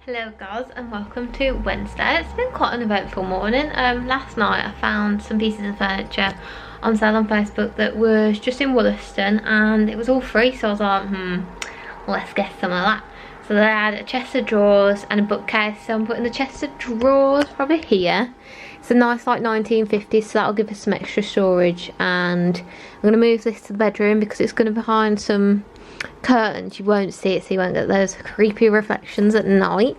Hello guys and welcome to Wednesday. It's been quite an eventful morning. Last night I found some pieces of furniture on sale on Facebook that was just in Wollaston and it was all free, so I was like, let's get some of that. So they had a chest of drawers and a bookcase, so I'm putting the chest of drawers probably here. It's a nice like 1950s, so that'll give us some extra storage, and I'm going to move this to the bedroom because it's going to be behind some curtains. You won't see it, so you won't get those creepy reflections at night.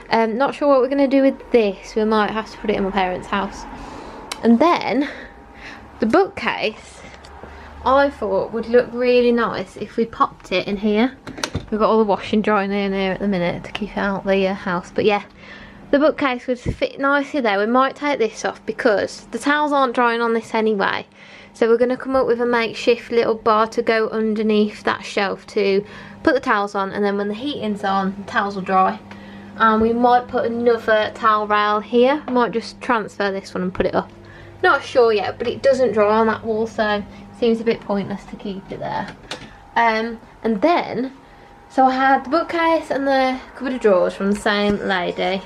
Not sure what we're going to do with this. We might have to put it in my parents' house. And then the bookcase I thought would look really nice if we popped it in here. We've got all the washing drying in here at the minute to keep out the house, but yeah, the bookcase would fit nicely there. We might take this off because the towels aren't drying on this anyway. So we're going to come up with a makeshift little bar to go underneath that shelf to put the towels on, and then when the heating's on, the towels will dry. And we might put another towel rail here. We might just transfer this one and put it up. Not sure yet, but it doesn't dry on that wall, so it seems a bit pointless to keep it there. And then, so I had the bookcase and the cupboard of drawers from the same lady.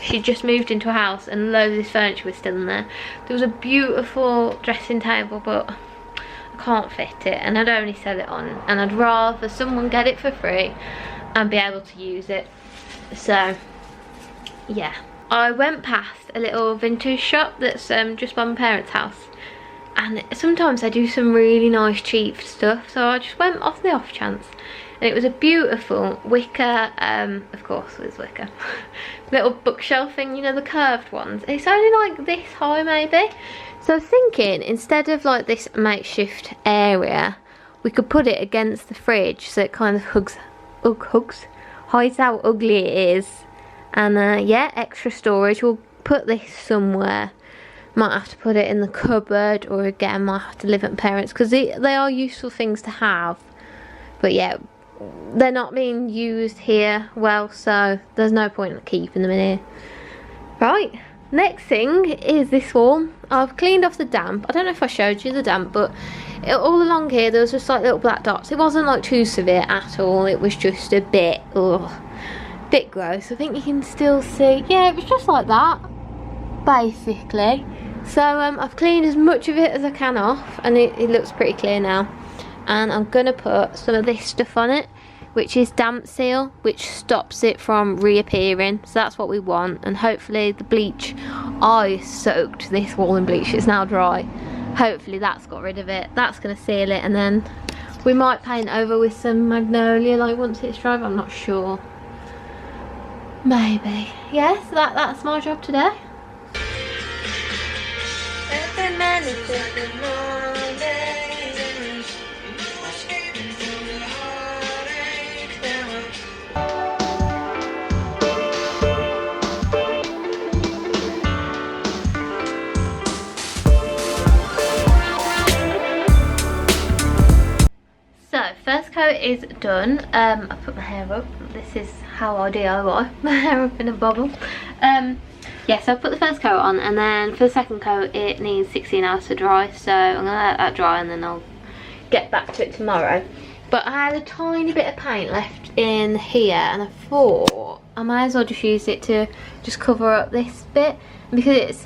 She just moved into a house and loads of this furniture was still in there. There was a beautiful dressing table, but I can't fit it and I'd only sell it on, and I'd rather someone get it for free and be able to use it. So yeah, I went past a little vintage shop that's just by my parents' house, and sometimes they do some really nice cheap stuff, so I just went off the off chance. And it was a beautiful wicker, of course it was wicker, little bookshelf thing, you know, the curved ones. It's only like this high maybe. So I was thinking, instead of like this makeshift area, we could put it against the fridge so it kind of hides how ugly it is. And yeah, extra storage. We'll put this somewhere. Might have to put it in the cupboard, or again might have to live at parents, because they are useful things to have. But yeah, they're not being used here well, so there's no point in keeping them in here. Right, next thing is this wall. I've cleaned off the damp. I don't know if I showed you the damp, but all along here there was just like little black dots. It wasn't like too severe at all. It was just a bit gross. I think you can still see, yeah, it was just like that basically. So I've cleaned as much of it as I can off, and it looks pretty clear now. And I'm going to put some of this stuff on it, which is damp seal, which stops it from reappearing. So that's what we want. And hopefully the bleach, I soaked this wall in bleach, it's now dry. Hopefully that's got rid of it. That's going to seal it, and then we might paint over with some magnolia like once it's dry, but I'm not sure. Maybe. Yes, yeah, so that's my job today. First coat is done. I put my hair up. This is how I DIY my hair up in a bubble. Yeah, so I put the first coat on, and then for the second coat it needs 16 hours to dry, so I'm gonna let that dry and then I'll get back to it tomorrow. But I had a tiny bit of paint left in here, and I thought I might as well just use it to just cover up this bit, because it's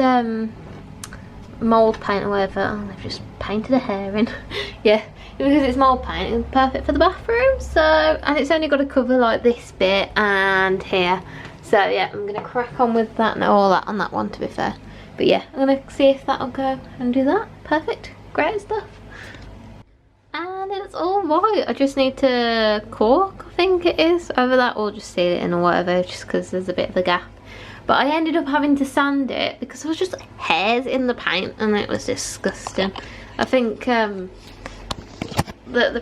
mould paint or whatever. Oh, they've just painted a hair in. Yeah, because it's mould paint, it's perfect for the bathroom. So, and it's only got to cover like this bit and here. So yeah, I'm gonna crack on with that and all that on that one, to be fair. But yeah, I'm gonna see if that'll go and do that. Perfect, great stuff. And it's all white. I just need to cork, I think it is, over that, or just seal it in or whatever, just because there's a bit of a gap. But I ended up having to sand it because there was just hairs in the paint and it was disgusting. I think the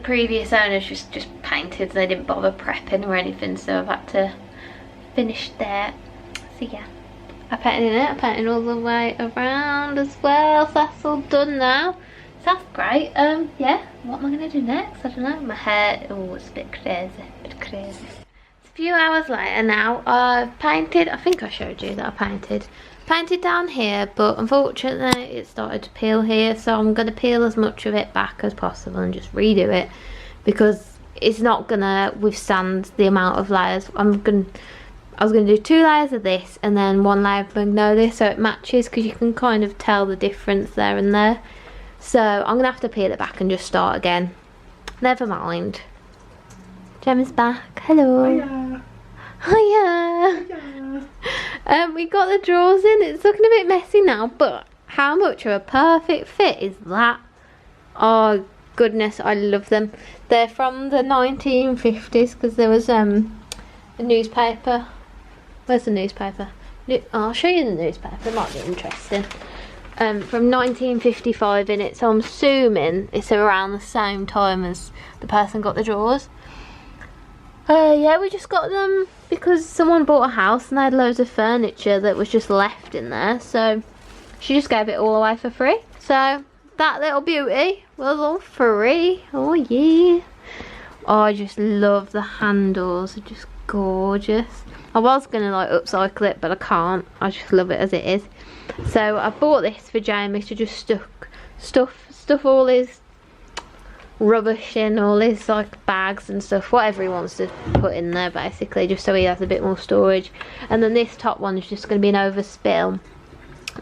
previous owners just painted, they didn't bother prepping or anything, so I've had to finish that. So yeah, I painted it. I painted all the way around as well, so that's all done now. So that's great. Yeah, what am I going to do next? I don't know. My hair, oh, it's a bit crazy, It's a few hours later now. I've painted, I think I showed you that I painted down here, but unfortunately it started to peel here, so I'm going to peel as much of it back as possible and just redo it, because it's not going to withstand the amount of layers. I was going to do 2 layers of this and then 1 layer of magnolia so it matches, because you can kind of tell the difference there and there. So I'm going to have to peel it back and just start again. Never mind. Gemma's back. Hello. Hiya. Hiya. Hiya. We got the drawers in. It's looking a bit messy now, but how much of a perfect fit is that? Oh goodness, I love them. They're from the 1950s, because there was a newspaper. Where's the newspaper? I'll show you the newspaper, it might be interesting. From 1955 in it, so I'm assuming it's around the same time as the person got the drawers. Yeah, we just got them because someone bought a house and they had loads of furniture that was just left in there, so she just gave it all away for free. So that little beauty was all free. Oh yeah. Oh, I just love the handles, they're just gorgeous. I was gonna like upcycle it, but I can't. I just love it as it is. So I bought this for Jamie to just stuff all his rubbish in, all his like bags and stuff, whatever he wants to put in there basically, just so he has a bit more storage. And then this top one is just going to be an overspill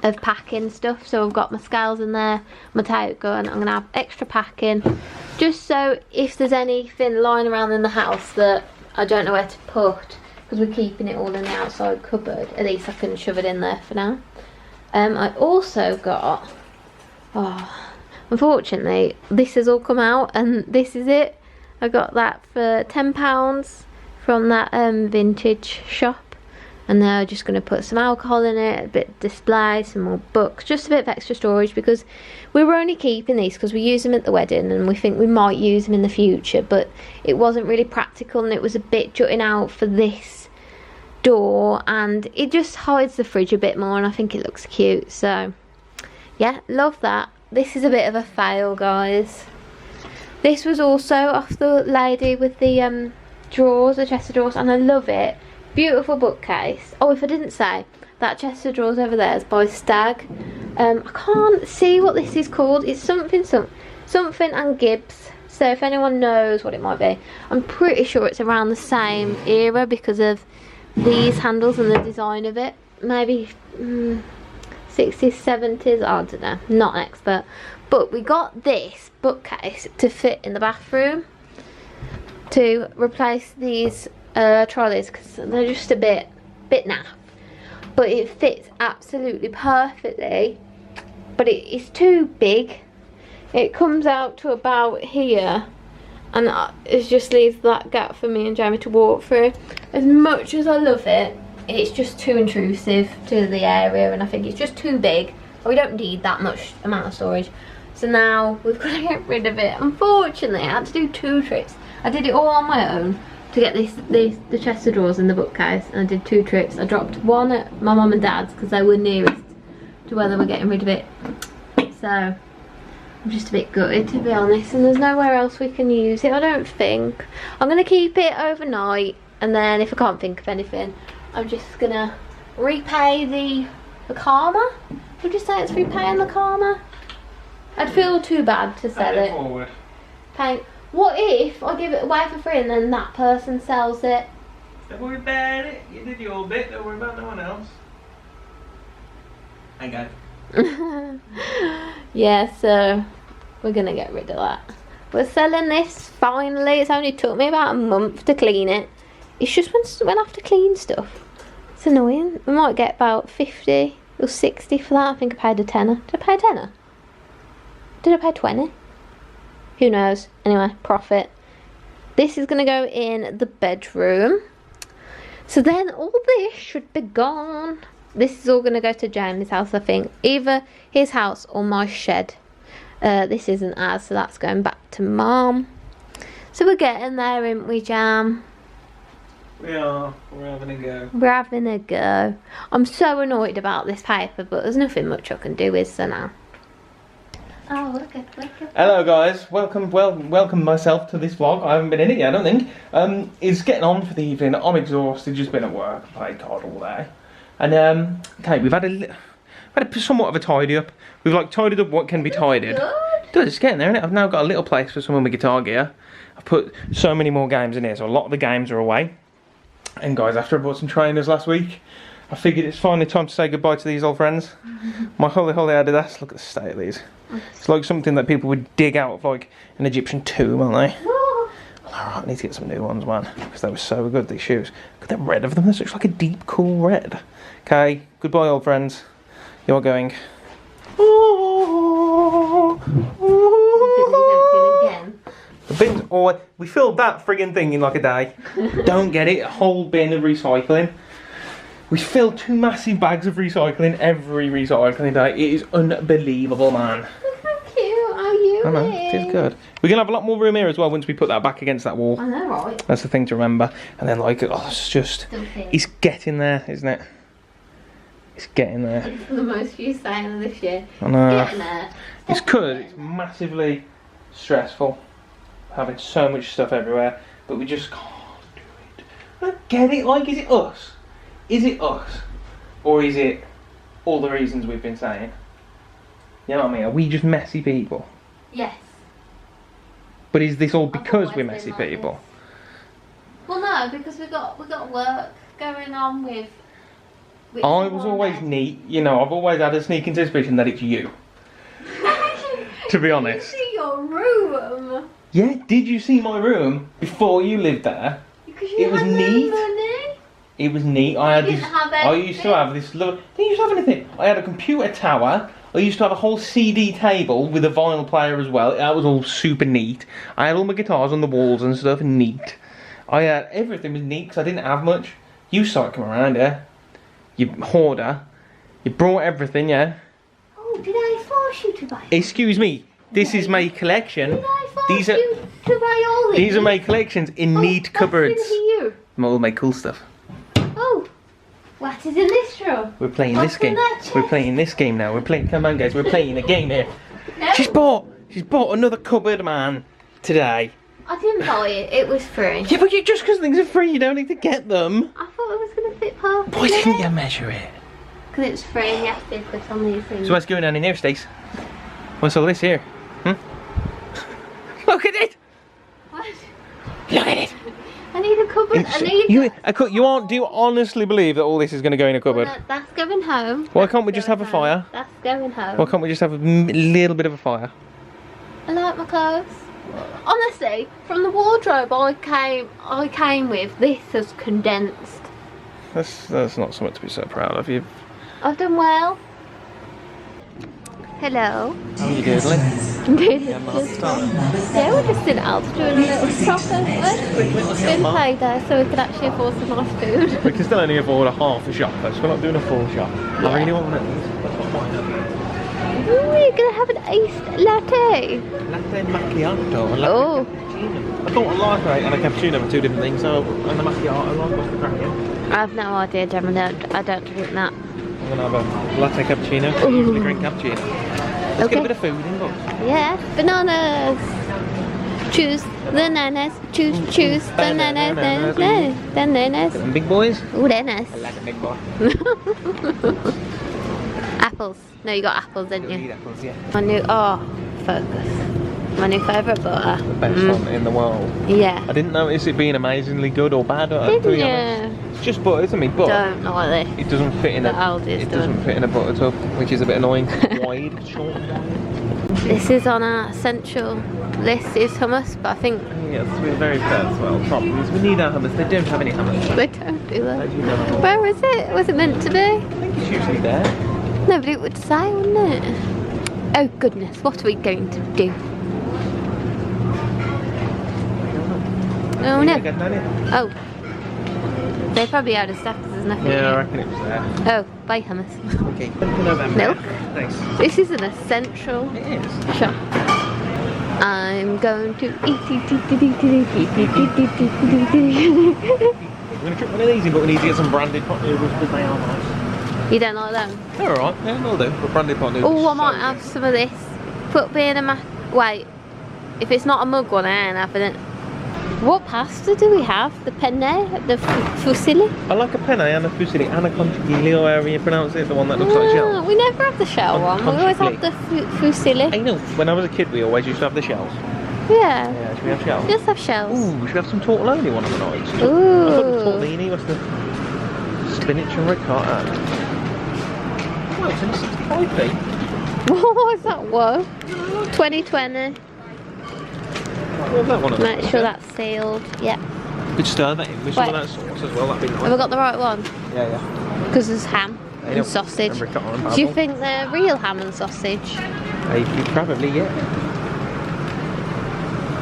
of packing stuff, so I've got my scales in there, my tape gun. I'm going to have extra packing just so if there's anything lying around in the house that I don't know where to put, because we're keeping it all in the outside cupboard, at least I can shove it in there for now. I also got, unfortunately this has all come out and this is it. I got that for £10 from that vintage shop, and they're just going to put some alcohol in it, a bit of display, some more books, just a bit of extra storage, because we were only keeping these because we use them at the wedding and we think we might use them in the future, but it wasn't really practical and it was a bit jutting out for this door and it just hides the fridge a bit more and I think it looks cute. So yeah, love that. This is a bit of a fail, guys. This was also off the lady with the drawers, the chest of drawers, and I love it. Beautiful bookcase. Oh, if I didn't say, that chest of drawers over there is by Stag. I can't see what this is called. It's something and Gibbs. So if anyone knows what it might be, I'm pretty sure it's around the same era because of these handles and the design of it. Maybe 60s, 70s, I don't know, not an expert. But we got this bookcase to fit in the bathroom to replace these trolleys because they're just a bit naff. But it fits absolutely perfectly, but it's too big. It comes out to about here and it just leaves that gap for me and Jamie to walk through. As much as I love it, it's just too intrusive to the area and I think it's just too big. We don't need that much amount of storage. So now we've got to get rid of it. Unfortunately, I had to do 2 trips. I did it all on my own to get the chest of drawers in the bookcase, and I did 2 trips. I dropped one at my mum and dad's because they were nearest to where they were getting rid of it. So I'm just a bit gutted, to be honest, and there's nowhere else we can use it, I don't think. I'm going to keep it overnight, and then if I can't think of anything, I'm just going to repay the karma. Would you say it's repaying the karma? I'd feel too bad to sell it. Forward. Pay. What if I give it away for free and then that person sells it? Don't worry about it. You did your bit. Don't worry about no one else. I got it. Yeah, so we're gonna get rid of that. We're selling this finally. It's only took me about a month to clean it. It's just when I have to clean stuff, it's annoying. We might get about 50 or 60 for that. I think I paid a tenner. Did I pay a tenner? Did I pay 20? Who knows? Anyway, profit. This is going to go in the bedroom. So then all this should be gone. This is all going to go to Jamie's house, I think. Either his house or my shed. This isn't ours, so that's going back to Mum. So we're getting there, ain't we, Jam? We are. We're having a go. We're having a go. I'm so annoyed about this paper, but there's nothing much I can do with so now. Oh, look at. Hello guys, welcome myself to this vlog. I haven't been in it yet, I don't think. It's getting on for the evening. I'm exhausted, just been at work, played card all day. And okay, we've had a somewhat of a tidy up. We've like tidied up what can be tidied. Dude, it's getting there, isn't it? I've now got a little place for some of my guitar gear. I've put so many more games in here, so a lot of the games are away. And guys, after I bought some trainers last week, I figured it's finally time to say goodbye to these old friends. My holy Adidas, look at the state of these. It's like something that people would dig out of like an Egyptian tomb, aren't they? Alright, I need to get some new ones, man, because they were so good, these shoes. Look at the red of them, they're such like a deep, cool red. Okay, goodbye old friends. You're going. The bins, or we filled that friggin' thing in like a day. Don't get it, a whole bin of recycling. We filled 2 massive bags of recycling every recycling day. It is unbelievable, man. Look how cute are you? I know, it is good. We're gonna have a lot more room here as well once we put that back against that wall. I know, right? That's the thing to remember. And then like, oh, it's just, it's getting there, isn't it? It's getting there. It's the most used saying of this year. I know. Getting there. It's good. It's massively stressful having so much stuff everywhere, but we just can't do it. I don't get it. Like, is it us? Is it us, or is it all the reasons we've been saying? You know what I mean? Are we just messy people? Yes. But is this all because we're messy like people? This. Well, no, because we got work going on with. I was always neat. You know, I've always had a sneaking suspicion that it's you. To be honest. Did you see your room? Yeah. Did you see my room before you lived there? Because you had no money. It was neat. I had this. I used to have this. Didn't used to have anything. I had a computer tower. I used to have a whole CD table with a vinyl player as well. That was all super neat. I had all my guitars on the walls and stuff. Neat. I had everything was neat because I didn't have much. You saw it come around, yeah. You hoarder. You brought everything, yeah. Oh, did I force you to buy it? Excuse me. This is my collection. Did I force you to buy all these? These are my collections in neat cupboards. What's in here? All my cool stuff. Oh, what is in this drawer? We're playing this game. We're playing this game now. We're playing. Come on, guys. We're playing a game here. No. She's bought another cupboard, man. Today. I didn't buy it. It was free. Yeah, but just because things are free, you don't need to get them. I thought it was going to fit perfectly. Why didn't you measure it? Because it's free and you have to put on these things. So what's going on in here, Stace? What's all this here? Look at it. What? Look at it. I need a cupboard. I need. Do you honestly believe that all this is going to go in a cupboard? Well, that's going home. Why can't we just have a fire? That's going home. Why can't we just have a little bit of a fire? I like my clothes. Honestly, from the wardrobe I came with, this has condensed. That's not something to be so proud of. I've done well. Hello. How are you doing? Yeah, we're just in Alps doing a little shopping. It's been payday, so we can actually afford some nice food. We can still only afford a half a shop though, so we're not doing a full shop. Yeah. I really want one of these. That's not mine. Ooh, you're going to have an iced latte. Latte macchiato and latte Oh. cappuccino. I thought a latte and a cappuccino were 2 different things, so and the macchiato, like, what's the crack in? I have no idea, Gemma. I don't drink that. I'm going to have a latte cappuccino. I usually drink cappuccino. Let's get a bit of food in, look. Yeah, bananas. Choose the nanas. Choose the nanas. Bananas. Them big boys? Ooh, they're nice. I like a big boy. Apples. No, you got apples, didn't you? Eat apples, yeah. My new, focus. My new favourite butter. The best one in the world. Yeah. I didn't notice it being amazingly good or bad. Didn't you? It's just butter, isn't it? But Don't like this. it doesn't fit in The Aldi's it doesn't done. fit in a butter tub, which is a bit annoying. Wide, short, wide. This is on our essential list is hummus, but I think Yes, we're very first world problems. We need our hummus. They don't have any hummus. they don't do that. They do not. Where is it? Was it meant to be? I think it's usually there. No, but it would say, wouldn't it? Oh goodness, what are we going to do? Oh no. Oh. They're probably out of stock because there's nothing Yeah, I here. reckon it was there. Oh, buy hummus. Okay. November. Milk? Thanks. This is an essential It is. shop. I'm going to eat. We're going to trip one of these in, but we need to get some branded pot noodles because they are nice. You don't like them? They're alright, yeah, they'll do. But branded pot noodles. Oh, I might have some of this. Put me in a wait. If it's not a mug one, I ain't having it. What pasta do we have? The penne? The fusilli? I like a penne and a fusilli and a conchiglio, however you pronounce it, the one that looks like shell. We never have the shell one. We always have the fusilli. I know, when I was a kid we always used to have the shells. Yeah. Yeah, should we have shells? Just have shells. Ooh, should we have some tortellini one of the nights? Ooh. I thought the tortellini was the spinach and ricotta. Well, it's only 65p. What was that one? 2020. Well, that one of Make those, sure yeah. that's sealed. Yeah. Could stir that in with some of Wait. that sauce as well, that'd be nice. Have I got the right one? Yeah, yeah. Because there's ham and Yep. sausage. And ricotta and Do you basil. think they're real ham and sausage? You probably, yeah.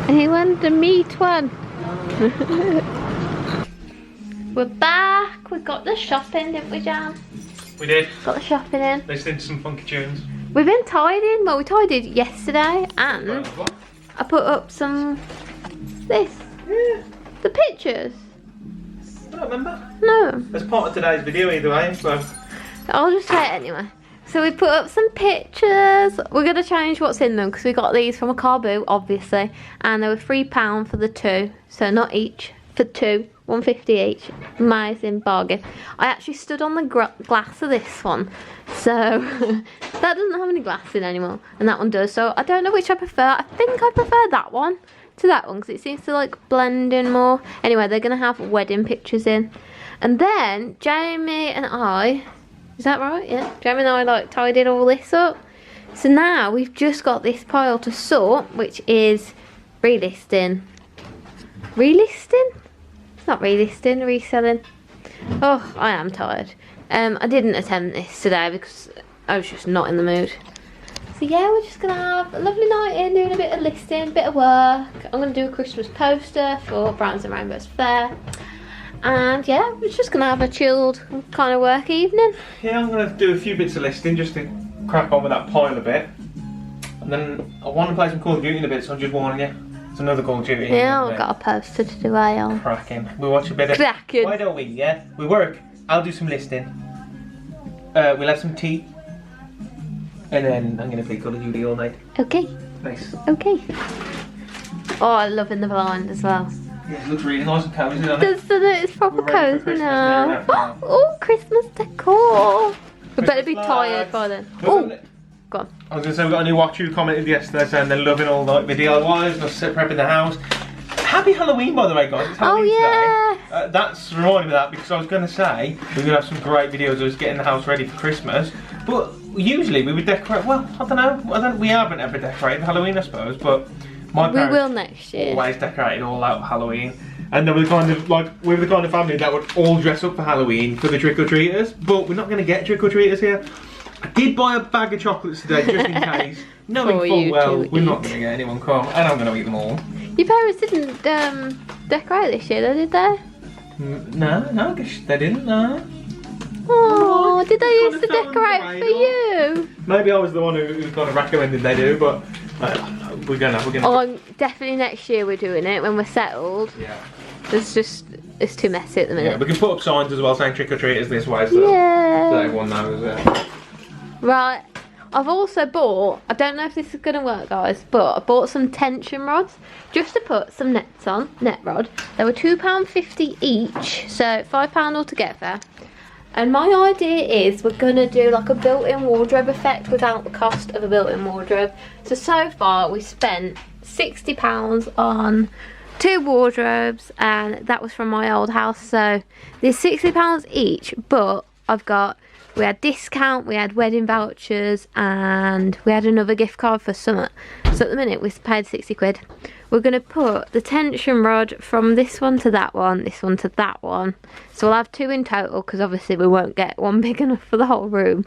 He went the meat one. We're back. We got the shopping, didn't we, Jan? We did. Got the shopping in. Listening to some funky tunes. We've been tidying. Well, we tidied yesterday, and I put up some this. Yeah. The pictures. I don't remember. No. That's part of today's video either way, so. I'll just say it anyway. So we put up some pictures. We're going to change what's in them because we got these from a car boot, obviously. And they were £3 for the two. So not each, for two. £1.50 each. Amazing bargain. I actually stood on the glass of this one. So that doesn't have any glass in anymore. And that one does. So I don't know which I prefer. I think I prefer that one to that one because it seems to like blend in more. Anyway, they're going to have wedding pictures in. And then Jamie and I... Is that right? Yeah. Jamie and I like tidied all this up. So now we've just got this pile to sort, which is relisting. Relisting? It's not relisting, reselling. Oh, I am tired. I didn't attempt this today because I was just not in the mood. So yeah, we're just gonna have a lovely night in, doing a bit of listing, bit of work. I'm gonna do a Christmas poster for Browns and Rainbows Fair. And yeah, we're just gonna have a chilled kind of work evening. Yeah, I'm gonna do a few bits of listing just to crack on with that pile a bit. And then I want to play some Call of Duty in a bit, so I'm just warning you. It's another Call of Duty. Yeah, I've got a poster to do on. Cracking. We watch a bit of... Cracking. Why don't we, yeah? We work. I'll do some listing. We'll have some tea. And then I'm gonna play Call of Duty all night. Okay. Nice. Okay. Oh, I love in the blind as well. Yeah, it looks really nice and cozy, doesn't it? Doesn't it? It's proper We're ready for cozy Christmas now. now. Oh, Christmas decor. We better be Christmas tired lights. by then. We're Oh, gonna- go on. I was going to say, we got a new watch who commented yesterday saying they're loving all like the DIYs, they're prepping the house. Happy Halloween, by the way, guys. It's Halloween yeah. today. That's reminding me of that because I was going to say we're going to have some great videos of us getting the house ready for Christmas. But usually we would decorate, well, I don't know, we haven't ever decorated for Halloween, I suppose, but my We parents will next year. always decorated all out Halloween. And then we're the kind of family that would all dress up for Halloween for the trick-or-treaters, but we're not going to get trick-or-treaters here. I did buy a bag of chocolates today just in case, knowing For full you well to we're not eat. going to get anyone come, and I'm going to eat them all. Your parents didn't decorate this year, though, did they? No, I guess they didn't, no. Oh, did they Kind used of to fell on the decorate for radar. you? Maybe I was the one who kind of recommended they do, but we're gonna. Oh, definitely next year we're doing it when we're settled. Yeah. It's too messy at the Yeah, minute. we can put up signs as well saying trick-or-treaters this way, so Yeah. everyone knows. Right. I've also bought, I don't know if this is going to work, guys, but I bought some tension rods just to put some nets on, net rod. They were £2.50 each, so £5 altogether. And my idea is we're going to do like a built-in wardrobe effect without the cost of a built-in wardrobe. So far we spent £60 on 2 wardrobes, and that was from my old house. So there's £60 each, but we had discount, we had wedding vouchers, and we had another gift card for summer. So at the minute we paid 60 quid. We're going to put the tension rod from this one to that one, this one to that one. So we'll have 2 in total because obviously we won't get one big enough for the whole room.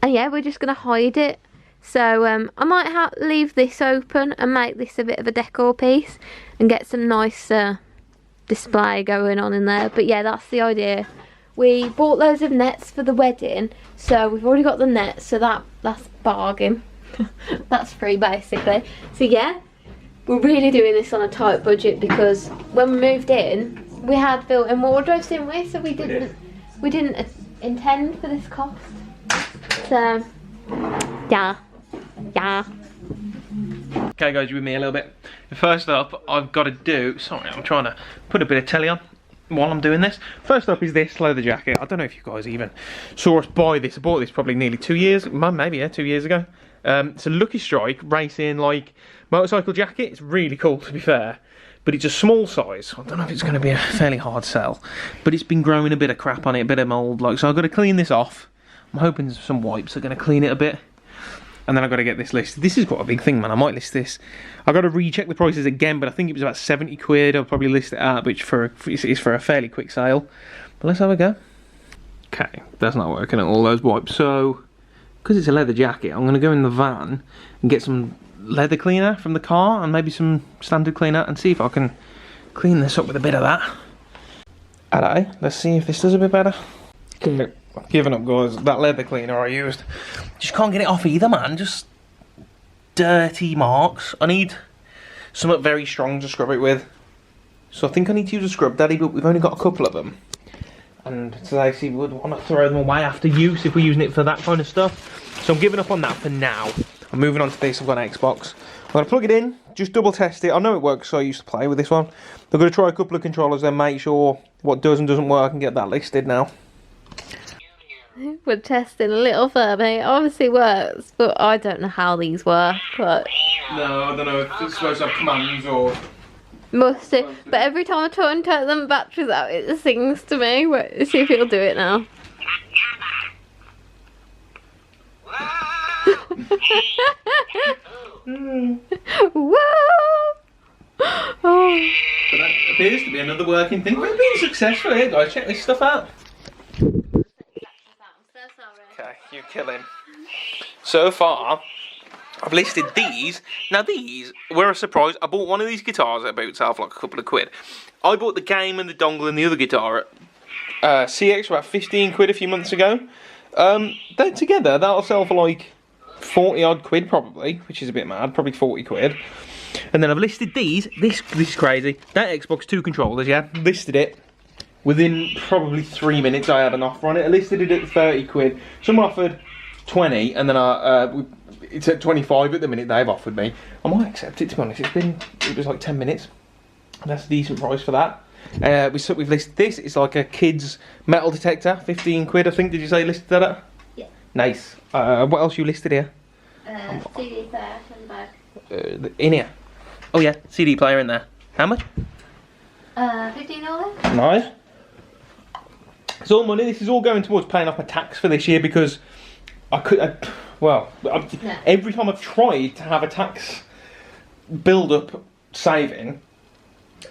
And yeah, we're just going to hide it. So I might leave this open and make this a bit of a decor piece and get some nice display going on in there. But yeah, that's the idea. We bought loads of nets for the wedding, so we've already got the nets, so that's bargain. That's free basically. So yeah, we're really doing this on a tight budget because when we moved in, we had built-in wardrobes, didn't we? So we didn't intend for this cost. So yeah. Okay, guys, you with me a little bit. First up, I've got to do. Sorry, I'm trying to put a bit of telly on while I'm doing this. First up is this leather jacket. I don't know if you guys even saw us buy this. I bought this probably nearly 2 years, maybe 2 years ago. It's a Lucky Strike racing like motorcycle jacket. It's really cool, to be fair, but it's a small size. I don't know if it's going to be a fairly hard sell, but it's been growing a bit of crap on it, a bit of mould, like, so I've got to clean this off. I'm hoping some wipes are going to clean it a bit, and then I've got to get this listed. This is quite a big thing, man. I might list this. I've got to recheck the prices again, but I think it was about 70 quid. I'll probably list it at, which is for a fairly quick sale. But let's have a go. Okay, that's not working at all, those wipes. So, because it's a leather jacket, I'm going to go in the van and get some leather cleaner from the car and maybe some standard cleaner and see if I can clean this up with a bit of that. Alright, let's see if this does a bit better. Okay, I've given up, guys. That leather cleaner I used, just can't get it off either, man. Just dirty marks. I need something very strong to scrub it with. So I think I need to use a scrub daddy, but we've only got a couple of them. And Stacy would want to throw them away after use if we're using it for that kind of stuff. So I'm giving up on that for now. I'm moving on to this. I've got an Xbox. I'm going to plug it in, just double test it. I know it works, so I used to play with this one. I'm going to try a couple of controllers, then make sure what does and doesn't work and get that listed now. We're testing a little further. It obviously works, but I don't know how these work. But no, I don't know if it's supposed to have commands or... Must do. But every time I try and take them batteries out, it sings to me. Wait, see if it'll do it now. Whoa! Oh. But that appears to be another working thing. We've been successful here, guys. Check this stuff out. Okay, you kill him. So far, I've listed these. Now these were a surprise. I bought one of these guitars at about itself, like a couple of quid. I bought the game and the dongle and the other guitar at CX for about 15 quid a few months ago. They're together, that'll sell for like 40 odd quid probably, which is a bit mad, probably 40 quid. And then I've listed these. This is crazy. That Xbox 2 controllers, yeah, listed it. Within probably 3 minutes I had an offer on it. I listed it at 30 quid. Someone offered 20 and then it's at 25 at the minute they've offered me. I might accept it, to be honest. It was like 10 minutes. That's a decent price for that. We've listed this. It's like a kid's metal detector, 15 quid I think. Did you say you listed that at? Yeah. Nice. What else you listed here? CD player in the bag. In here? Oh yeah, CD player in there. How much? 15 all in. Nice. It's all money. This is all going towards paying off my tax for this year because every time I've tried to have a tax build-up saving,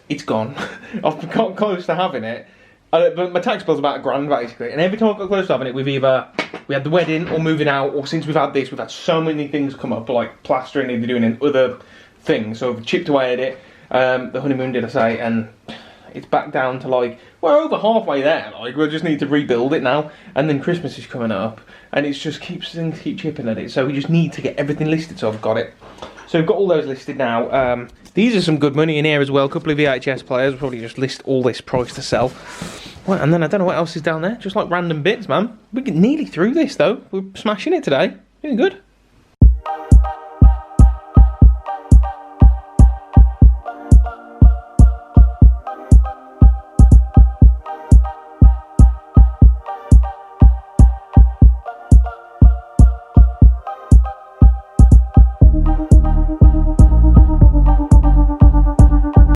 it's gone. I've got close to having it, but my tax bill's about £1,000 basically. And every time I've got close to having it, we had the wedding or moving out, or since we've had this, we've had so many things come up, like plastering, either doing other things. So I've chipped away at it. The honeymoon, did I say? And it's back down to like, we're over halfway there. Like, we'll just need to rebuild it now. And then Christmas is coming up, and it's just keep chipping at it. So we just need to get everything listed. So I've got it. So we've got all those listed now. These are some good money in here as well. A couple of VHS players. We'll probably just list all this price to sell. Well, and then I don't know what else is down there. Just like random bits, man. We're nearly through this though. We're smashing it today. Doing good.